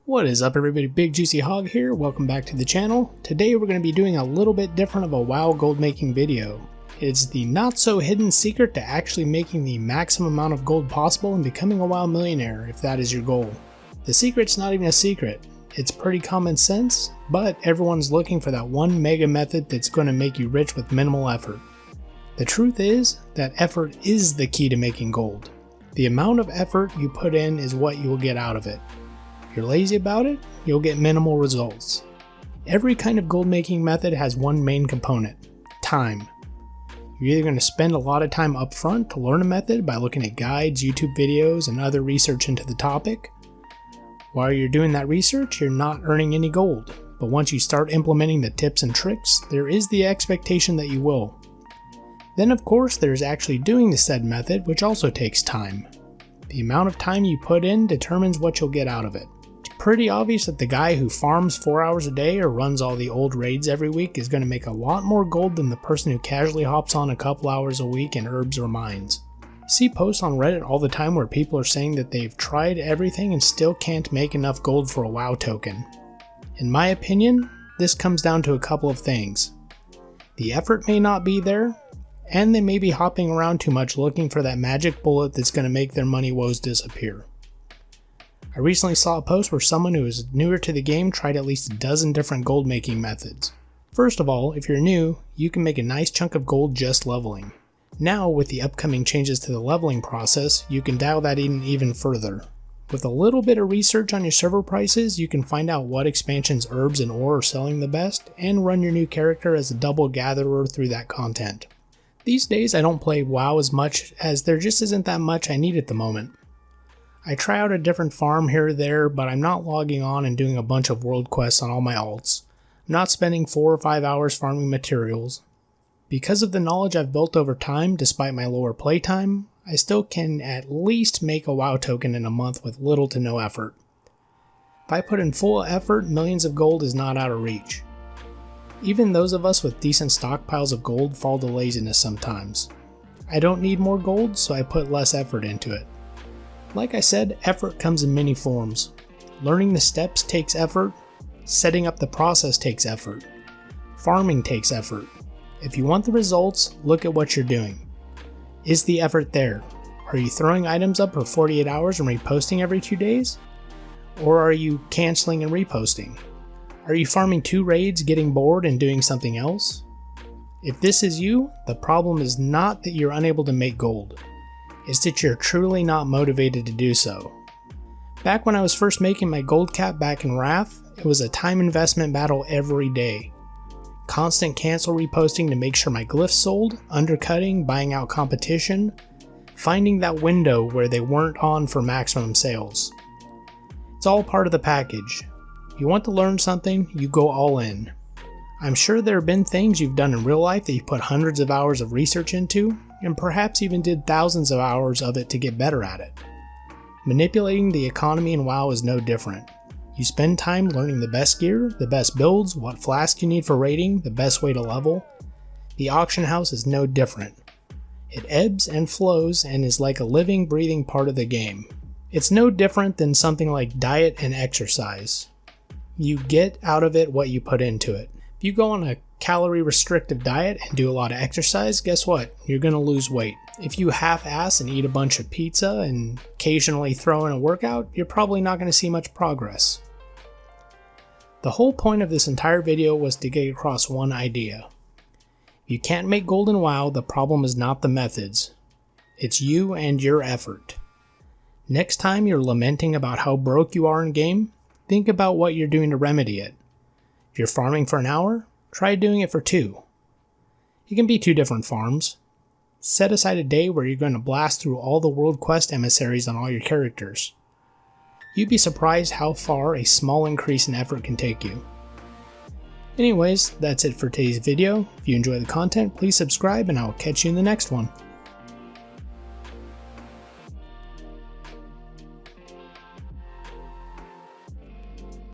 What is up everybody, Bigjuicyhog here, welcome back to the channel. Today we're going to be doing a little bit different of a WoW gold making video. It's the not so hidden secret to actually making the maximum amount of gold possible and becoming a WoW millionaire if that is your goal. The secret's not even a secret, it's pretty common sense, but everyone's looking for that one mega method that's going to make you rich with minimal effort. The truth is that effort is the key to making gold. The amount of effort you put in is what you will get out of it. If you're lazy about it, you'll get minimal results. Every kind of gold making method has one main component: time. You're either going to spend a lot of time up front to learn a method by looking at guides, YouTube videos, and other research into the topic. While you're doing that research, you're not earning any gold, but once you start implementing the tips and tricks, there is the expectation that you will. Then of course there's actually doing the said method, which also takes time. The amount of time you put in determines what you'll get out of it. It's pretty obvious that the guy who farms 4 hours a day or runs all the old raids every week is going to make a lot more gold than the person who casually hops on a couple hours a week in herbs or mines. See posts on Reddit all the time where people are saying that they've tried everything and still can't make enough gold for a WoW token. In my opinion, this comes down to a couple of things. The effort may not be there, and they may be hopping around too much looking for that magic bullet that's going to make their money woes disappear. I recently saw a post where someone who is newer to the game tried at least a dozen different gold making methods. First of all, if you're new, you can make a nice chunk of gold just leveling. Now, with the upcoming changes to the leveling process, you can dial that in even further. With a little bit of research on your server prices, you can find out what expansions, herbs, and ore are selling the best, and run your new character as a double gatherer through that content. These days I don't play WoW as much as there just isn't that much I need at the moment. I try out a different farm here or there, but I'm not logging on and doing a bunch of world quests on all my alts. I'm not spending 4 or 5 hours farming materials. Because of the knowledge I've built over time, despite my lower playtime, I still can at least make a WoW token in a month with little to no effort. If I put in full effort, millions of gold is not out of reach. Even those of us with decent stockpiles of gold fall to laziness sometimes. I don't need more gold, so I put less effort into it. Like I said, effort comes in many forms. Learning the steps takes effort, setting up the process takes effort, farming takes effort. If you want the results, look at what you're doing. Is the effort there? Are you throwing items up for 48 hours and reposting every 2 days? Or are you canceling and reposting? Are you farming 2 raids, getting bored, and doing something else? If this is you, the problem is not that you're unable to make gold. It's that you're truly not motivated to do so. Back when I was first making my gold cap back in Wrath, it was a time investment battle every day. Constant cancel reposting to make sure my glyphs sold, undercutting, buying out competition, finding that window where they weren't on for maximum sales. It's all part of the package. If you want to learn something, you go all in. I'm sure there have been things you've done in real life that you put hundreds of hours of research into, and perhaps even did thousands of hours of it to get better at it. Manipulating the economy in WoW is no different. You spend time learning the best gear, the best builds, what flask you need for raiding, the best way to level. The auction house is no different. It ebbs and flows and is like a living, breathing part of the game. It's no different than something like diet and exercise. You get out of it what you put into it. If you go on a calorie restrictive diet and do a lot of exercise, guess what? You're going to lose weight. If you half-ass and eat a bunch of pizza and occasionally throw in a workout, you're probably not going to see much progress. The whole point of this entire video was to get across one idea. If you can't make gold in WoW, the problem is not the methods. It's you and your effort. Next time you're lamenting about how broke you are in game, think about what you're doing to remedy it. If you're farming for an hour, try doing it for 2. It can be 2 different farms. Set aside a day where you're going to blast through all the world quest emissaries on all your characters. You'd be surprised how far a small increase in effort can take you. Anyways, that's it for today's video. If you enjoy the content, please subscribe and I will catch you in the next one.